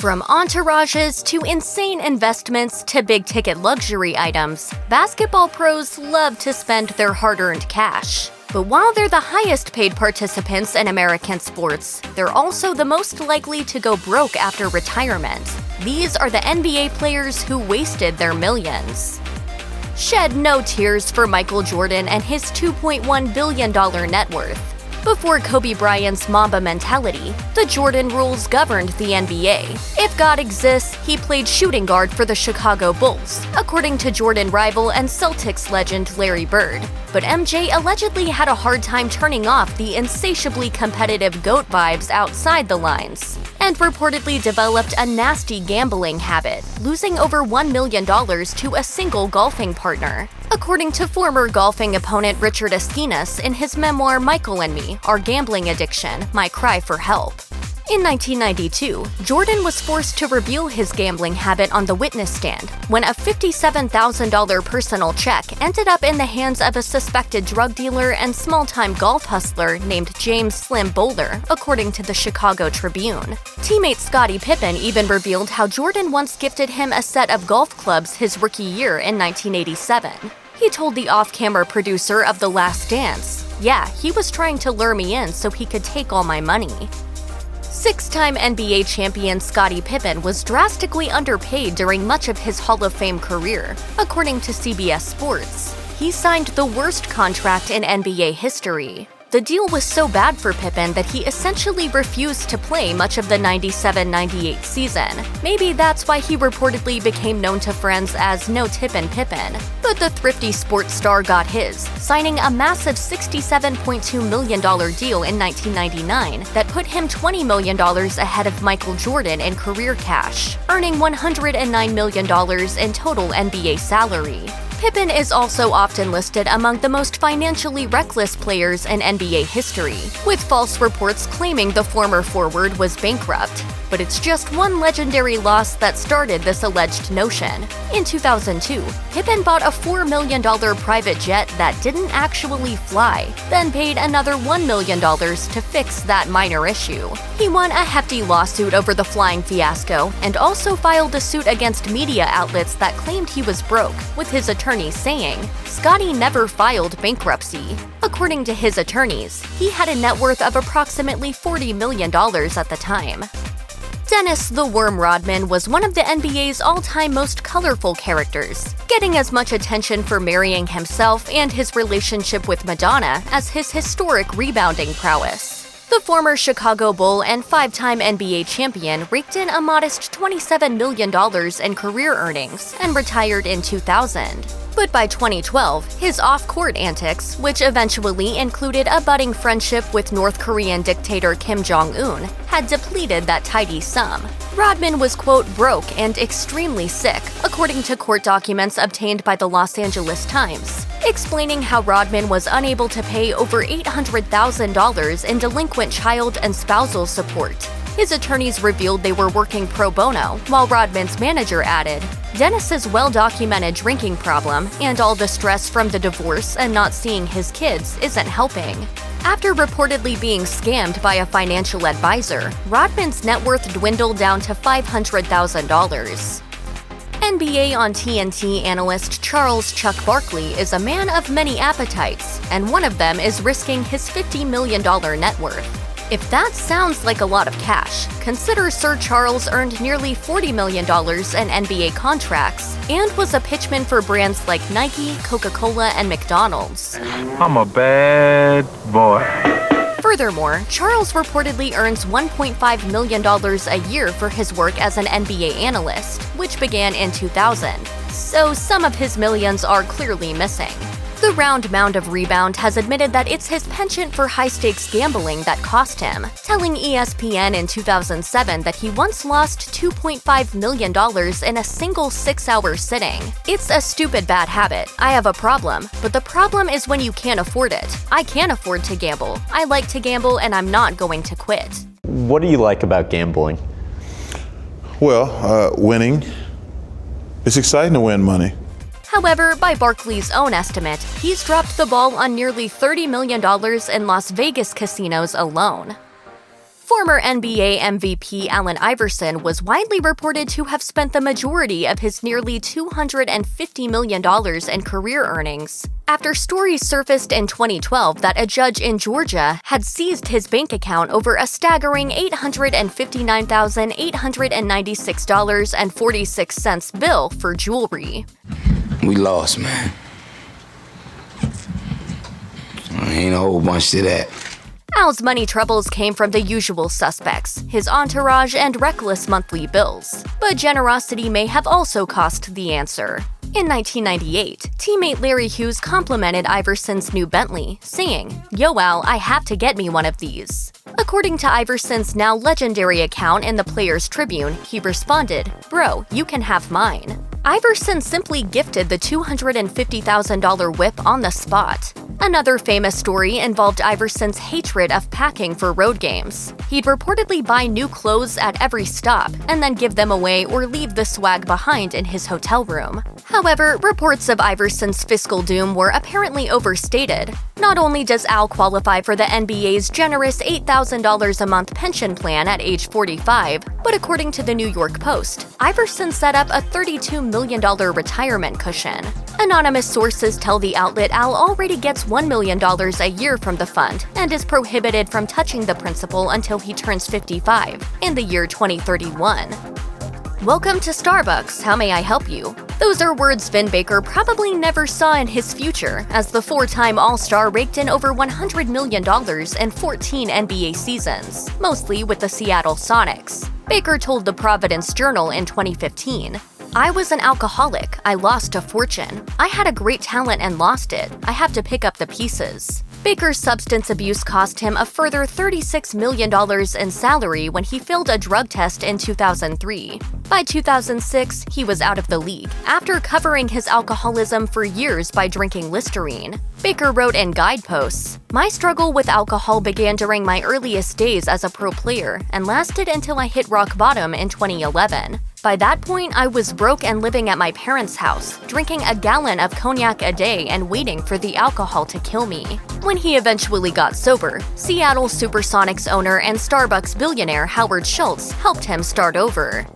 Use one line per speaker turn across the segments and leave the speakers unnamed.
From entourages to insane investments to big-ticket luxury items, basketball pros love to spend their hard-earned cash. But while they're the highest-paid participants in American sports, they're also the most likely to go broke after retirement. These are the NBA players who wasted their millions. Shed no tears for Michael Jordan and his $2.1 billion net worth. Before Kobe Bryant's Mamba mentality, the Jordan rules governed the NBA. If God exists, he played shooting guard for the Chicago Bulls, according to Jordan rival and Celtics legend Larry Bird. But MJ allegedly had a hard time turning off the insatiably competitive GOAT vibes outside the lines, and reportedly developed a nasty gambling habit, losing over $1 million to a single golfing partner. According to former golfing opponent Richard Esquinas in his memoir Michael and Me, Our Gambling Addiction, My Cry for Help. In 1992, Jordan was forced to reveal his gambling habit on the witness stand when a $57,000 personal check ended up in the hands of a suspected drug dealer and small-time golf hustler named James Slim Bowler, according to the Chicago Tribune. Teammate Scottie Pippen even revealed how Jordan once gifted him a set of golf clubs his rookie year in 1987. He told the off-camera producer of The Last Dance, "Yeah, he was trying to lure me in so he could take all my money." Six-time NBA champion Scottie Pippen was drastically underpaid during much of his Hall of Fame career, according to CBS Sports. He signed the worst contract in NBA history. The deal was so bad for Pippen that he essentially refused to play much of the 97-98 season. Maybe that's why he reportedly became known to friends as No Tippin' Pippen. But the thrifty sports star got his, signing a massive $67.2 million deal in 1999 that put him $20 million ahead of Michael Jordan in career cash, earning $109 million in total NBA salary. Pippen is also often listed among the most financially reckless players in NBA history, with false reports claiming the former forward was bankrupt. But it's just one legendary loss that started this alleged notion. In 2002, Pippen bought a $4 million private jet that didn't actually fly, then paid another $1 million to fix that minor issue. He won a hefty lawsuit over the flying fiasco and also filed a suit against media outlets that claimed he was broke, with his attorney saying, Scottie never filed bankruptcy. According to his attorneys, he had a net worth of approximately $40 million at the time. Dennis the Worm Rodman was one of the NBA's all-time most colorful characters, getting as much attention for marrying himself and his relationship with Madonna as his historic rebounding prowess. The former Chicago Bull and five-time NBA champion raked in a modest $27 million in career earnings and retired in 2000. But by 2012, his off-court antics, which eventually included a budding friendship with North Korean dictator Kim Jong-un, had depleted that tidy sum. Rodman was, quote, broke and extremely sick, according to court documents obtained by the Los Angeles Times, explaining how Rodman was unable to pay over $800,000 in delinquent child and spousal support. His attorneys revealed they were working pro bono, while Rodman's manager added, Dennis's well-documented drinking problem and all the stress from the divorce and not seeing his kids isn't helping. After reportedly being scammed by a financial advisor, Rodman's net worth dwindled down to $500,000. NBA on TNT analyst Charles Chuck Barkley is a man of many appetites, and one of them is risking his $50 million net worth. If that sounds like a lot of cash, consider Sir Charles earned nearly $40 million in NBA contracts and was a pitchman for brands like Nike, Coca-Cola, and McDonald's.
I'm a bad boy.
Furthermore, Charles reportedly earns $1.5 million a year for his work as an NBA analyst, which began in 2000. So some of his millions are clearly missing. The round mound of rebound has admitted that it's his penchant for high-stakes gambling that cost him, telling ESPN in 2007 that he once lost $2.5 million in a single 6-hour sitting. It's a stupid bad habit. I have a problem, but the problem is when you can't afford it. I can't afford to gamble. I like to gamble and I'm not going to quit.
What do you like about gambling?
Well, winning. It's exciting to win money.
However, by Barkley's own estimate, he's dropped the ball on nearly $30 million in Las Vegas casinos alone. Former NBA MVP Allen Iverson was widely reported to have spent the majority of his nearly $250 million in career earnings after stories surfaced in 2012 that a judge in Georgia had seized his bank account over a staggering $859,896.46 bill for jewelry.
We lost, man. Ain't a whole bunch of that.
Al's money troubles came from the usual suspects, his entourage and reckless monthly bills. But generosity may have also cost the answer. In 1998, teammate Larry Hughes complimented Iverson's new Bentley, saying, "Yo Al, I have to get me one of these." According to Iverson's now legendary account in the Players Tribune, he responded, "Bro, you can have mine." Iverson simply gifted the $250,000 whip on the spot. Another famous story involved Iverson's hatred of packing for road games. He'd reportedly buy new clothes at every stop and then give them away or leave the swag behind in his hotel room. However, reports of Iverson's fiscal doom were apparently overstated. Not only does Al qualify for the NBA's generous $8,000 a month pension plan at age 45, but according to the New York Post, Iverson set up a $32 million retirement cushion. Anonymous sources tell the outlet Al already gets $1 million a year from the fund and is prohibited from touching the principal until he turns 55 in the year 2031. Welcome to Starbucks, how may I help you? Those are words Vin Baker probably never saw in his future, as the four-time All-Star raked in over $100 million in 14 NBA seasons, mostly with the Seattle Sonics. Baker told the Providence Journal in 2015, "I was an alcoholic. I lost a fortune. I had a great talent and lost it. I have to pick up the pieces." Baker's substance abuse cost him a further $36 million in salary when he failed a drug test in 2003. By 2006, he was out of the league, after covering his alcoholism for years by drinking Listerine. Baker wrote in Guideposts, "My struggle with alcohol began during my earliest days as a pro player and lasted until I hit rock bottom in 2011. By that point, I was broke and living at my parents' house, drinking a gallon of cognac a day and waiting for the alcohol to kill me." When he eventually got sober, Seattle Supersonics owner and Starbucks billionaire Howard Schultz helped him start over.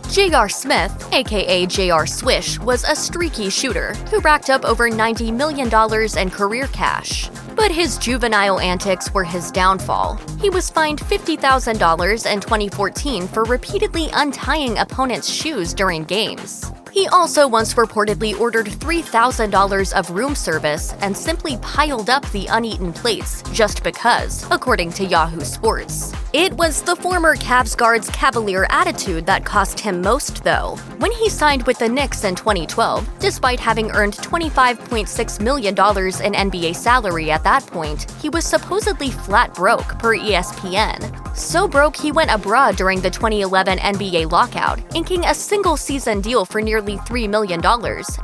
J.R. Smith, aka J.R. Swish, was a streaky shooter who racked up over $90 million in career cash. But his juvenile antics were his downfall. He was fined $50,000 in 2014 for repeatedly untying opponents' shoes during games. He also once reportedly ordered $3,000 of room service and simply piled up the uneaten plates just because, according to Yahoo Sports. It was the former Cavs guard's cavalier attitude that cost him most, though. When he signed with the Knicks in 2012, despite having earned $25.6 million in NBA salary at that point, he was supposedly flat broke, per ESPN. So broke he went abroad during the 2011 NBA lockout, inking a single-season deal for nearly $3 million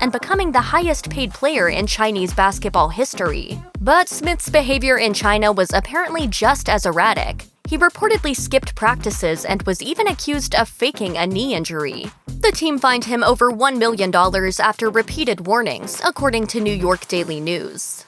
and becoming the highest-paid player in Chinese basketball history. But Smith's behavior in China was apparently just as erratic. He reportedly skipped practices and was even accused of faking a knee injury. The team fined him over $1 million after repeated warnings, according to New York Daily News.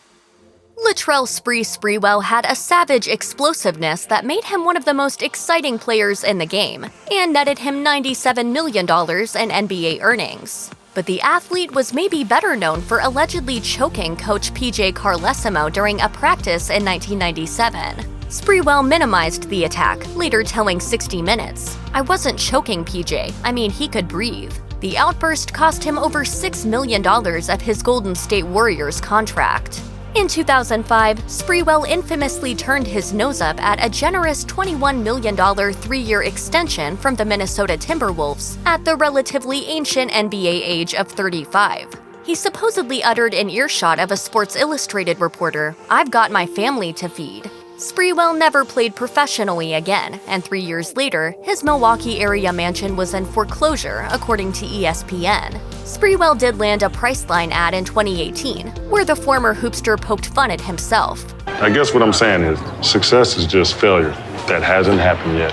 Latrell Sprewell had a savage explosiveness that made him one of the most exciting players in the game, and netted him $97 million in NBA earnings. But the athlete was maybe better known for allegedly choking coach PJ Carlesimo during a practice in 1997. Sprewell minimized the attack, later telling 60 Minutes, "I wasn't choking PJ, I mean he could breathe." The outburst cost him over $6 million of his Golden State Warriors contract. In 2005, Sprewell infamously turned his nose up at a generous $21 million three-year extension from the Minnesota Timberwolves at the relatively ancient NBA age of 35. He supposedly uttered in earshot of a Sports Illustrated reporter, "I've got my family to feed." Sprewell never played professionally again, and 3 years later, his Milwaukee area mansion was in foreclosure, according to ESPN. Sprewell did land a Priceline ad in 2018, where the former hoopster poked fun at himself.
I guess what I'm saying is, success is just failure. That hasn't happened yet.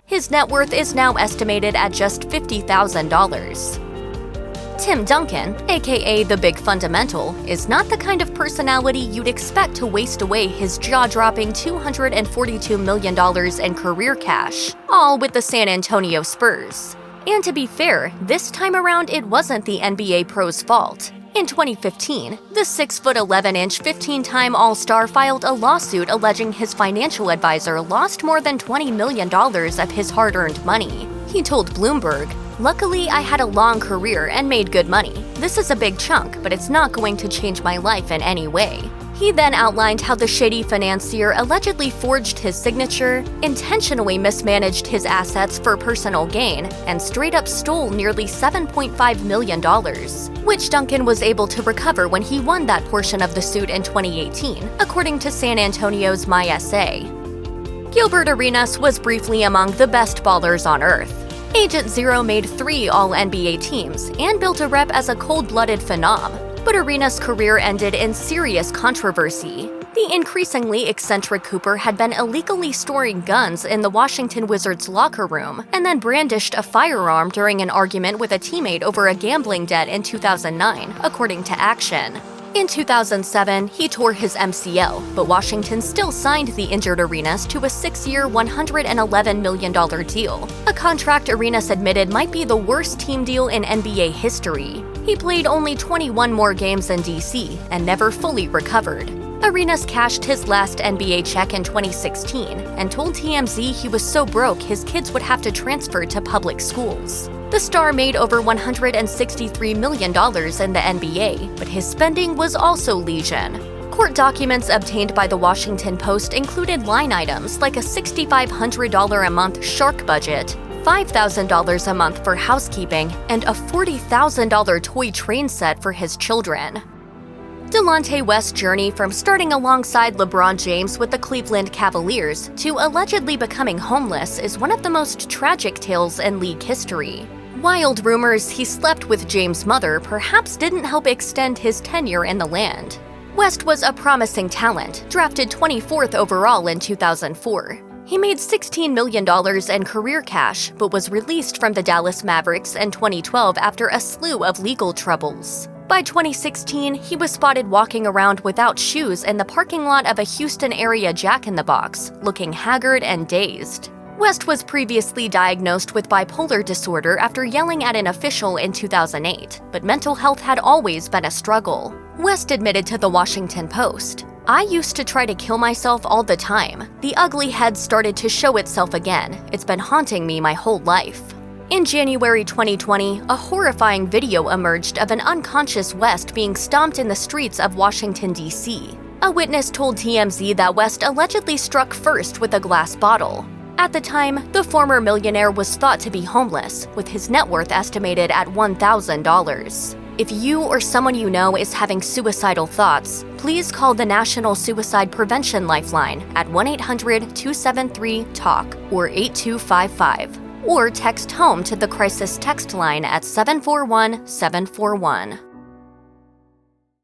His net worth is now estimated at just $50,000. Tim Duncan, aka the Big Fundamental, is not the kind of personality you'd expect to waste away his jaw-dropping $242 million in career cash, all with the San Antonio Spurs. And to be fair, this time around it wasn't the NBA pros' fault. In 2015, the 6'11", 15-time All-Star filed a lawsuit alleging his financial advisor lost more than $20 million of his hard-earned money. He told Bloomberg, "Luckily, I had a long career and made good money. This is a big chunk, but it's not going to change my life in any way." He then outlined how the shady financier allegedly forged his signature, intentionally mismanaged his assets for personal gain, and straight up stole nearly $7.5 million, which Duncan was able to recover when he won that portion of the suit in 2018, according to San Antonio's MySA. Gilbert Arenas was briefly among the best ballers on earth. Agent Zero made 3 All-NBA teams and built a rep as a cold-blooded phenom. But Arenas' career ended in serious controversy. The increasingly eccentric Cooper had been illegally storing guns in the Washington Wizards' locker room and then brandished a firearm during an argument with a teammate over a gambling debt in 2009, according to Action. In 2007, he tore his MCL, but Washington still signed the injured Arenas to a 6-year, $111 million deal, a contract Arenas admitted might be the worst team deal in NBA history. He played only 21 more games in DC and never fully recovered. Arenas cashed his last NBA check in 2016 and told TMZ he was so broke his kids would have to transfer to public schools. The star made over $163 million in the NBA, but his spending was also legion. Court documents obtained by the Washington Post included line items like a $6,500 a month shark budget, $5,000 a month for housekeeping, and a $40,000 toy train set for his children. Delonte West's journey from starting alongside LeBron James with the Cleveland Cavaliers to allegedly becoming homeless is one of the most tragic tales in league history. Wild rumors he slept with James' mother perhaps didn't help extend his tenure in the land. West was a promising talent, drafted 24th overall in 2004. He made $16 million in career cash, but was released from the Dallas Mavericks in 2012 after a slew of legal troubles. By 2016, he was spotted walking around without shoes in the parking lot of a Houston-area Jack in the Box, looking haggard and dazed. West was previously diagnosed with bipolar disorder after yelling at an official in 2008, but mental health had always been a struggle. West admitted to the Washington Post, "I used to try to kill myself all the time. The ugly head started to show itself again. It's been haunting me my whole life." In January 2020, a horrifying video emerged of an unconscious West being stomped in the streets of Washington, D.C. A witness told TMZ that West allegedly struck first with a glass bottle. At the time, the former millionaire was thought to be homeless, with his net worth estimated at $1,000. If you or someone you know is having suicidal thoughts, please call the National Suicide Prevention Lifeline at 1-800-273-TALK or 8255. Or text HOME to the crisis text line at 741-741.